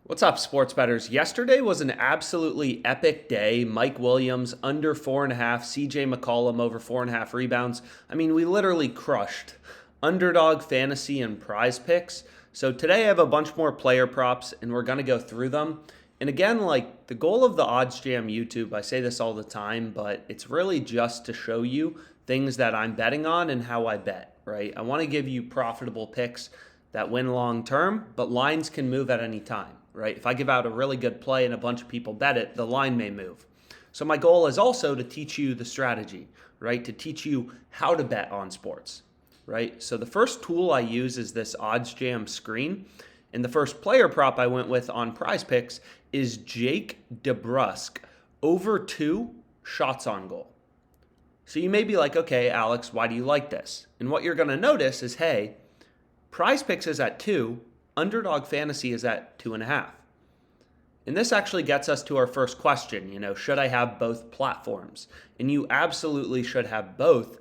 What's up, sports bettors? Yesterday was an absolutely epic day. Mike Williams under 4.5, CJ McCollum over 4.5 rebounds. I mean, we literally crushed underdog fantasy and prize picks. So today I have a bunch more player props and we're going to go through them. And again, like the goal of the Odds Jam YouTube, I say this all the time, but it's really just to show you things that I'm betting on and how I bet, right? I want to give you profitable picks that win long term, but lines can move at any time, right? If I give out a really good play and a bunch of people bet it, the line may move. So my goal is also to teach you the strategy, right? To teach you how to bet on sports, right? So the first tool I use is this Odds Jam screen. And the first player prop I went with on Prize Picks is Jake DeBrusk over 2 shots on goal. So you may be like, okay, Alex, why do you like this? And what you're going to notice is, hey, Prize Picks is at 2, Underdog Fantasy is at 2.5. And this actually gets us to our first question, should I have both platforms? And you absolutely should have both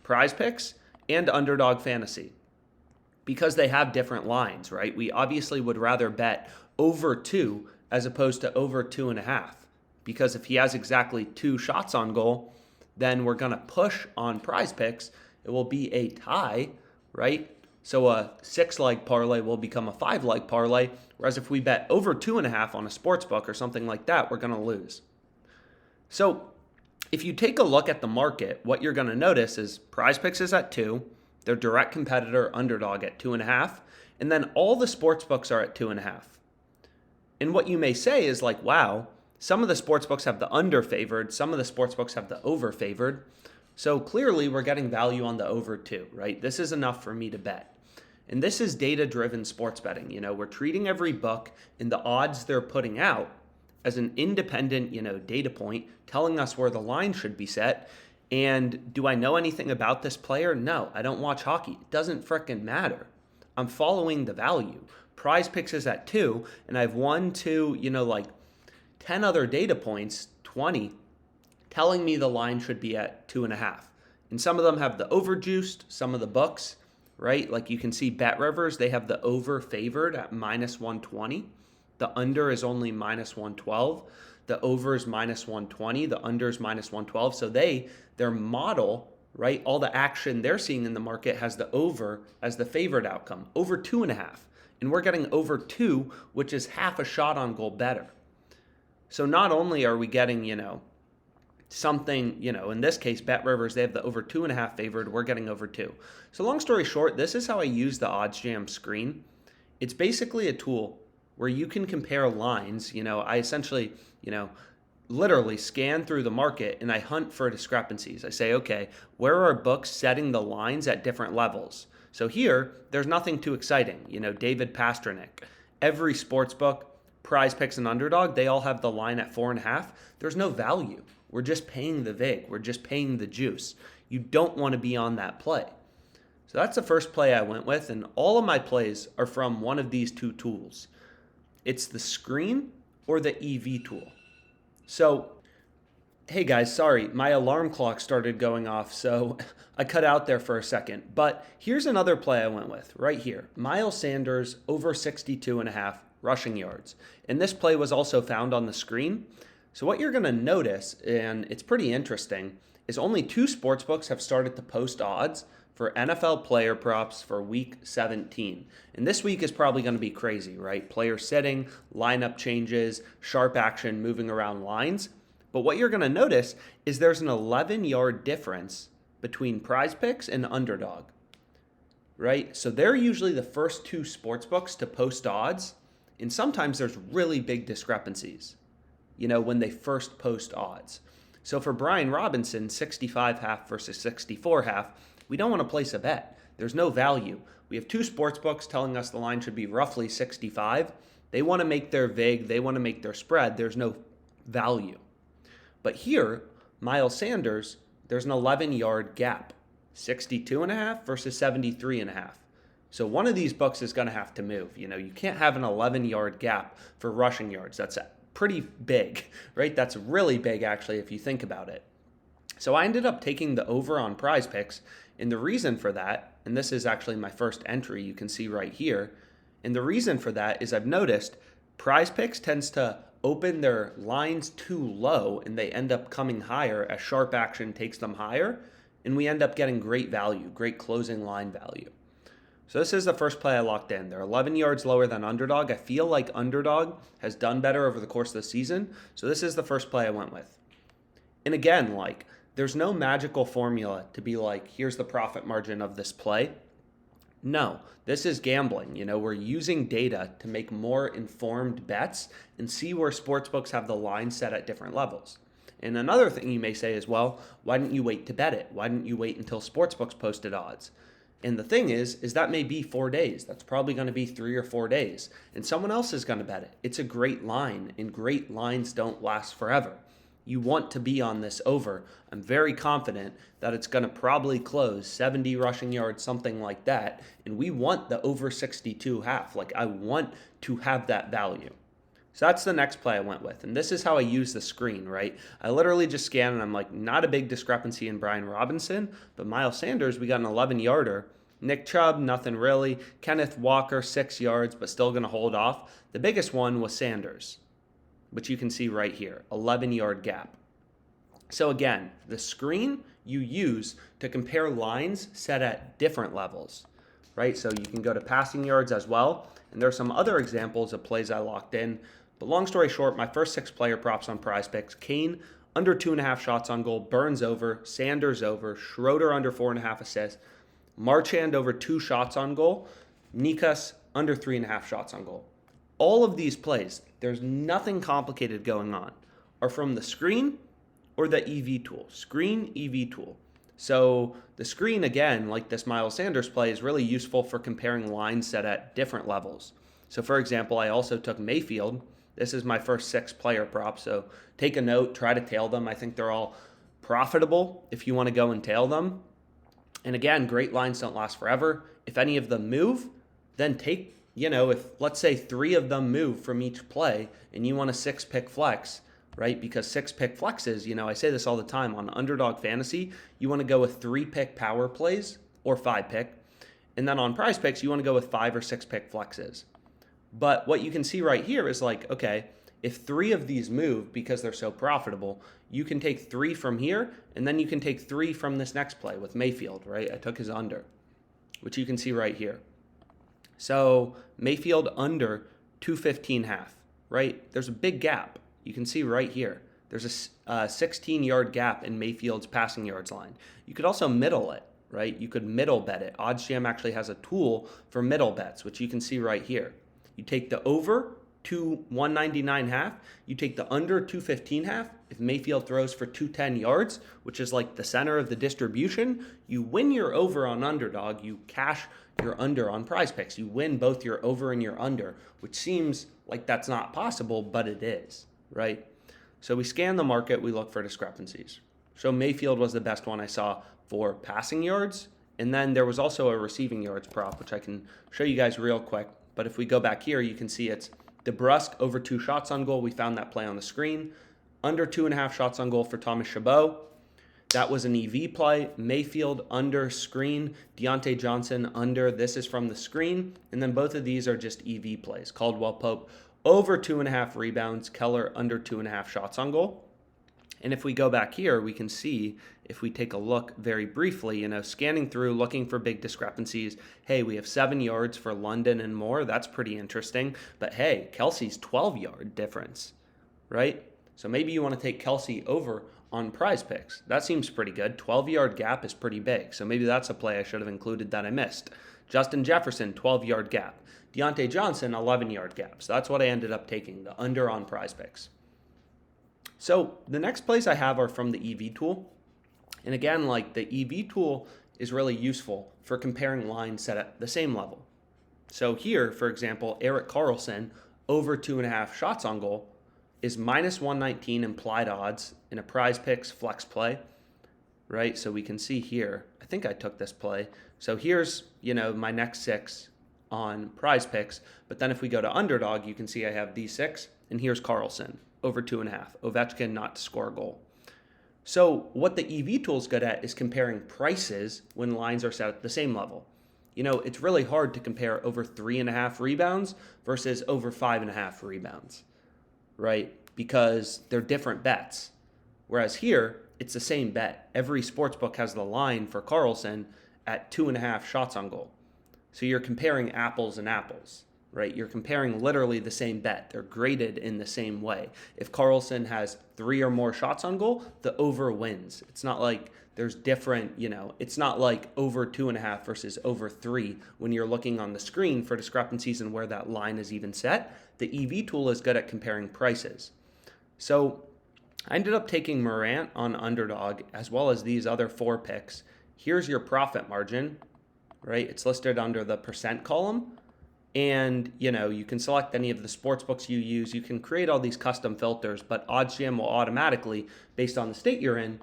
Prize Picks and Underdog Fantasy because they have different lines, right? We obviously would rather bet over 2 as opposed to over 2.5 because if he has exactly 2 shots on goal, then we're going to push on Prize Picks. It will be a tie, right? So a 6-leg parlay will become a 5-leg parlay, whereas if we bet over 2.5 on a sports book or something like that, we're going to lose. So if you take a look at the market, what you're going to notice is Prize Picks is at 2, their direct competitor Underdog at 2.5, and then all the sports books are at 2.5. And what you may say is like, wow, some of the sports books have the under favored, some of the sports books have the over favored. So clearly we're getting value on the over 2, right? This is enough for me to bet. And this is data-driven sports betting. We're treating every book and the odds they're putting out as an independent, data point telling us where the line should be set. And do I know anything about this player? No, I don't watch hockey. It doesn't frickin' matter. I'm following the value. Prize Picks is at 2, and I have 1, 2, 10 other data points, 20, telling me the line should be at 2.5. And some of them have the overjuiced, some of the books, right? Like you can see Bet Rivers, they have the over favored at minus 120. The under is only minus 112. The over is minus 120. The under is minus 112. So their model, right? All the action they're seeing in the market has the over as the favored outcome, over 2.5. And we're getting over 2, which is half a shot on goal better. So not only are we getting, something, in this case, Bet Rivers, they have the over 2.5 favored, we're getting over 2. So long story short, this is how I use the Odds Jam screen. It's basically a tool where you can compare lines. I essentially, literally scan through the market and I hunt for discrepancies. I say, okay, where are books setting the lines at different levels? So here, there's nothing too exciting. David Pastrnak, every sports book, Prize Picks and Underdog, they all have the line at 4.5. There's no value. We're just paying the vig. We're just paying the juice. You don't want to be on that play. So that's the first play I went with, and all of my plays are from one of these two tools. It's the screen or the EV tool. So, hey guys, sorry, my alarm clock started going off, so I cut out there for a second. But here's another play I went with right here. Miles Sanders over 62.5 rushing yards. And this play was also found on the screen. So what you're going to notice, and it's pretty interesting, is only 2 sportsbooks have started to post odds for NFL player props for week 17. And this week is probably going to be crazy, right? Player sitting, lineup changes, sharp action, moving around lines. But what you're going to notice is there's an 11-yard difference between Prize Picks and Underdog, right? So they're usually the first 2 sportsbooks to post odds, and sometimes there's really big discrepancies, when they first post odds. So for Brian Robinson, 65.5 versus 64.5, we don't want to place a bet. There's no value. We have 2 sportsbooks telling us the line should be roughly 65. They want to make their vig. They want to make their spread. There's no value. But here, Miles Sanders, there's an 11-yard gap, 62.5 versus 73.5. So one of these books is going to have to move. You can't have an 11-yard gap for rushing yards. That's pretty big, right? That's really big, actually, if you think about it. So I ended up taking the over on Prize Picks, and the reason for that, and this is actually my first entry you can see right here, and the reason for that is I've noticed Prize Picks tends to open their lines too low and they end up coming higher as sharp action takes them higher, and we end up getting great value, great closing line value. So this is the first play I locked in. They're 11 yards lower than underdog. I feel like underdog has done better over the course of the season, so this is the first play I went with. And again, like, there's no magical formula to be like, here's the profit margin of this play. No, this is gambling. We're using data to make more informed bets and see where sportsbooks have the line set at different levels. And another thing you may say is, well, why didn't you wait to bet it? Why didn't you wait until sportsbooks posted odds? And the thing is that may be 4 days. That's probably going to be 3 or 4 days. And someone else is going to bet it. It's a great line, and great lines don't last forever. You want to be on this over. I'm very confident that it's going to probably close 70 rushing yards, something like that. And we want the over 62 half. Like, I want to have that value. So that's the next play I went with. And this is how I use the screen, right? I literally just scan and I'm like, not a big discrepancy in Brian Robinson, but Miles Sanders, we got an 11-yarder. Nick Chubb, nothing really. Kenneth Walker, 6 yards, but still going to hold off. The biggest one was Sanders, which you can see right here, 11-yard gap. So again, the screen you use to compare lines set at different levels, right? So you can go to passing yards as well. And there are some other examples of plays I locked in. But long story short, my first 6 player props on Prize Picks: Kane under 2.5 shots on goal, Burns over, Sanders over, Schroeder under 4.5 assists, Marchand over 2 shots on goal, Nikas under 3.5 shots on goal. All of these plays, there's nothing complicated going on, are from the screen or the EV tool. Screen, EV tool. So the screen, again, like this Miles Sanders play, is really useful for comparing lines set at different levels. So for example, I also took Mayfield. This is my first 6 player prop, so take a note, try to tail them. I think they're all profitable if you want to go and tail them. And again, great lines don't last forever. If any of them move, then take, if let's say 3 of them move from each play and you want a 6-pick flex, right? Because 6-pick flexes, I say this all the time on Underdog Fantasy, you want to go with 3-pick power plays or 5-pick. And then on Prize Picks, you want to go with 5 or 6-pick flexes. But what you can see right here is like, okay, if 3 of these move because they're so profitable, you can take 3 from here, and then you can take 3 from this next play with Mayfield, right? I took his under, which you can see right here. So Mayfield under 215 half, right? There's a big gap. You can see right here. There's a 16-yard gap in Mayfield's passing yards line. You could also middle it, right? You could middle bet it. OddsJam actually has a tool for middle bets, which you can see right here. You take the over 199 half. You take the under 215 half. If Mayfield throws for 210 yards, which is like the center of the distribution, you win your over on underdog. You cash your under on Prize Picks. You win both your over and your under, which seems like that's not possible, but it is, right? So we scan the market. We look for discrepancies. So Mayfield was the best one I saw for passing yards. And then there was also a receiving yards prop, which I can show you guys real quick. But if we go back here, you can see it's DeBrusk over 2 shots on goal. We found that play on the screen. Under 2.5 shots on goal for Thomas Chabot. That was an EV play. Mayfield under screen. Deontay Johnson under. This is from the screen. And then both of these are just EV plays. Caldwell Pope over 2.5 rebounds. Keller under 2.5 shots on goal. And if we go back here, we can see, if we take a look very briefly, scanning through, looking for big discrepancies. Hey, we have 7 yards for London and more. That's pretty interesting. But hey, Kelsey's 12-yard difference, right? So maybe you want to take Kelsey over on Prize Picks. That seems pretty good. 12-yard gap is pretty big. So maybe that's a play I should have included that I missed. Justin Jefferson, 12-yard gap. Deontay Johnson, 11-yard gap. So that's what I ended up taking, the under on Prize Picks. So the next plays I have are from the EV tool. And again, like, the EV tool is really useful for comparing lines set at the same level. So here, for example, Eric Carlson over 2.5 shots on goal is minus 119 implied odds in a Prize Picks flex play, right? So we can see here, I think I took this play. So here's, my next 6 on Prize Picks. But then if we go to underdog, you can see I have these 6, and here's Carlson over 2.5. Ovechkin not to score a goal. So what the EV tool is good at is comparing prices when lines are set at the same level. It's really hard to compare over 3.5 rebounds versus over 5.5 rebounds, right? Because they're different bets. Whereas here, it's the same bet. Every sportsbook has the line for Carlson at 2.5 shots on goal. So you're comparing apples and apples, right? You're comparing literally the same bet. They're graded in the same way. If Carlson has 3 or more shots on goal, the over wins. It's not like there's different, it's not like over 2.5 versus over 3 when you're looking on the screen for discrepancies and where that line is even set. The EV tool is good at comparing prices. So I ended up taking Morant on underdog as well as these other 4 picks. Here's your profit margin, right? It's listed under the percent column. And, you can select any of the sports books you use. You can create all these custom filters, but OddsJam will automatically, based on the state you're in,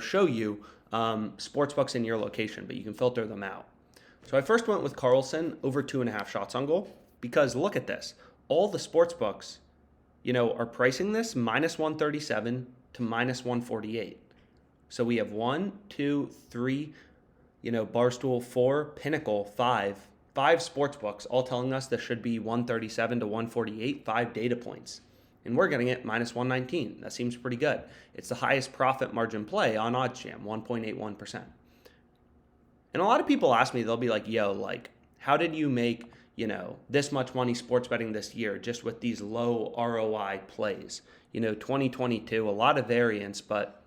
show you sports books in your location, but you can filter them out. So I first went with Carlson over 2.5 shots on goal because look at this. All the sports books, are pricing this minus 137 to minus 148. So we have 1, 2, 3, Barstool 4, Pinnacle 5 sports books all telling us this should be 137 to 148, 5 data points. And we're getting it minus 119. That seems pretty good. It's the highest profit margin play on OddsJam, 1.81%. And a lot of people ask me, they'll be like, how did you make, this much money sports betting this year just with these low ROI plays? 2022, a lot of variance, but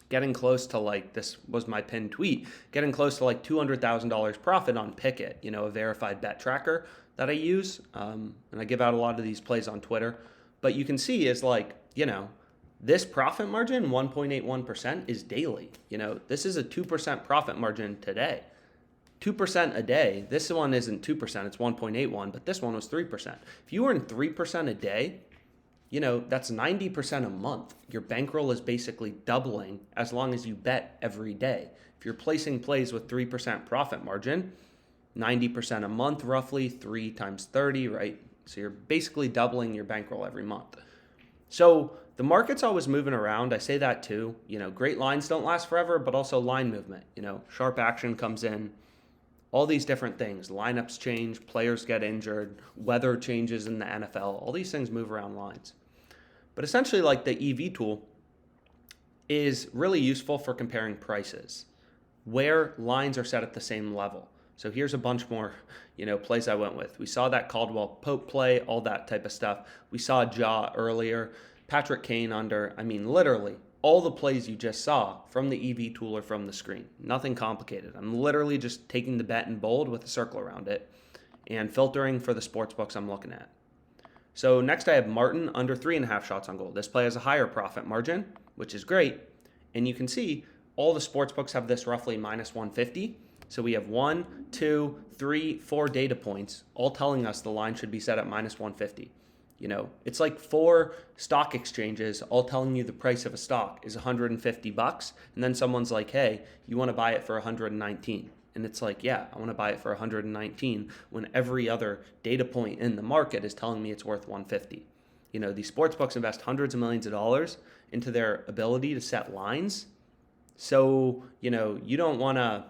getting close to this was my pinned tweet, getting close to $200,000 profit on Pickett, a verified bet tracker that I use. And I give out a lot of these plays on Twitter. But you can see is this profit margin, 1.81%, is daily. This is a 2% profit margin today. 2% a day. This one isn't 2%, it's 1.81, but this one was 3%. If you earn 3% a day, that's 90% a month. Your bankroll is basically doubling as long as you bet every day. If you're placing plays with 3% profit margin, 90% a month roughly, 3 times 30, right? So you're basically doubling your bankroll every month. So the market's always moving around. I say that too. Great lines don't last forever, but also line movement. Sharp action comes in. All these different things. Lineups change, players get injured, weather changes in the NFL. All these things move around lines. But essentially, the EV tool is really useful for comparing prices where lines are set at the same level. So here's a bunch more, plays I went with. We saw that Caldwell Pope play, all that type of stuff. We saw Ja earlier, Patrick Kane under. Literally all the plays you just saw from the EV tool or from the screen. Nothing complicated. I'm literally just taking the bet in bold with a circle around it and filtering for the sports books I'm looking at. So next I have Martin under 3.5 shots on goal. This play has a higher profit margin, which is great. And you can see all the sports books have this roughly minus 150. So we have 1, 2, 3, 4 data points, all telling us the line should be set at minus 150. It's like 4 stock exchanges all telling you the price of a stock is $150, and then someone's like, hey, you want to buy it for 119. And it's like, yeah, I want to buy it for 119 when every other data point in the market is telling me it's worth 150. These sports books invest hundreds of millions of dollars into their ability to set lines. So, you don't want to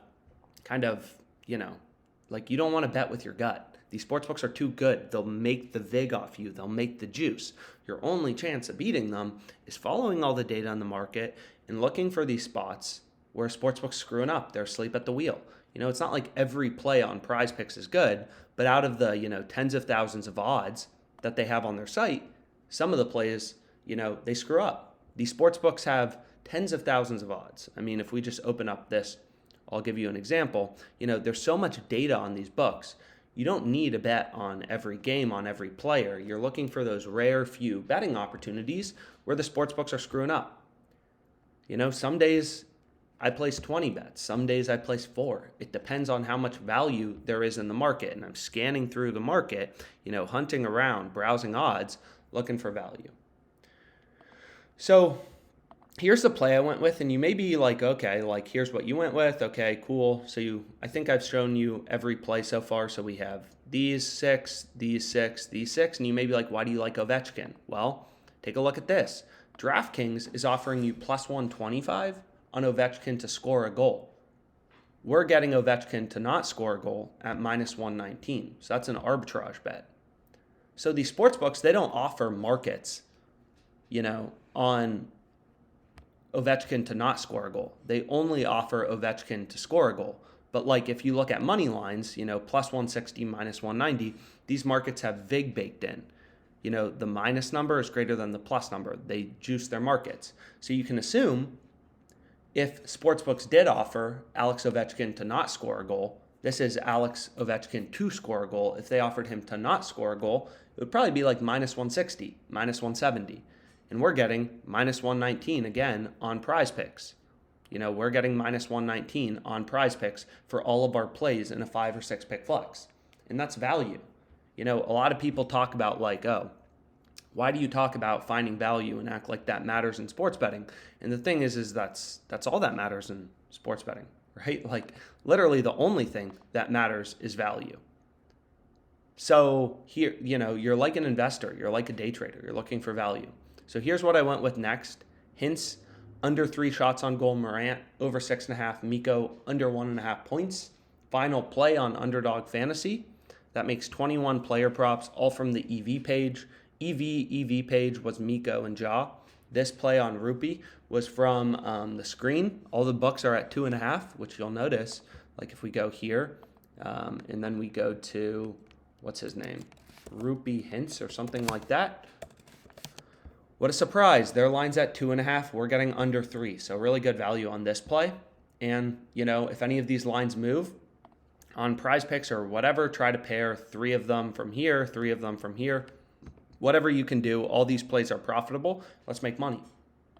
you don't want to bet with your gut. These sportsbooks are too good. They'll make the vig off you. They'll make the juice. Your only chance of beating them is following all the data on the market and looking for these spots where sportsbook's screwing up. They're asleep at the wheel. It's not like every play on Prize Picks is good, but out of the, tens of thousands of odds that they have on their site, some of the plays, they screw up. These sportsbooks have tens of thousands of odds. If we just open up this, I'll give you an example. There's so much data on these books. You don't need a bet on every game, on every player. You're looking for those rare few betting opportunities where the sports books are screwing up. Some days I place 20 bets. Some days I place 4. It depends on how much value there is in the market. And I'm scanning through the market, hunting around, browsing odds, looking for value. So here's the play I went with, and you may be like, okay, here's what you went with. Okay, cool. So I think I've shown you every play so far. So we have these 6, these 6, these 6, and you may be like, why do you like Ovechkin? Well, take a look at this. DraftKings is offering you plus 125 on Ovechkin to score a goal. We're getting Ovechkin to not score a goal at minus 119. So that's an arbitrage bet. So these sports books, they don't offer markets, on Ovechkin to not score a goal. They only offer Ovechkin to score a goal. But like if you look at money lines, plus 160, minus 190, these markets have VIG baked in. The minus number is greater than the plus number. They juice their markets. So you can assume if sportsbooks did offer Alex Ovechkin to not score a goal, this is Alex Ovechkin to score a goal. If they offered him to not score a goal, it would probably be like minus 160, minus 170. And we're getting minus 119 again on Prize Picks. We're getting minus 119 on Prize Picks for all of our plays in a 5 or 6 pick flex. And that's value. A lot of people talk about like, oh, why do you talk about finding value and act like that matters in sports betting? And the thing is that's all that matters in sports betting, right? Like literally the only thing that matters is value. So here, you're like an investor, you're like a day trader, you're looking for value. So here's what I went with next. Hints, under 3 shots on goal Morant, over 6.5 Miko, under 1.5 points. Final play on Underdog Fantasy. That makes 21 player props, all from the EV page. EV page was Miko and Ja. This play on Rupee was from the screen. All the books are at 2.5, which you'll notice. Like if we go here, and then we go to, what's his name? Rupee Hints or something like that. What a surprise. Their line's at 2.5. We're getting under 3. So really good value on this play. And, if any of these lines move on Prize Picks or whatever, try to pair 3 of them from here, 3 of them from here. Whatever you can do, all these plays are profitable. Let's make money.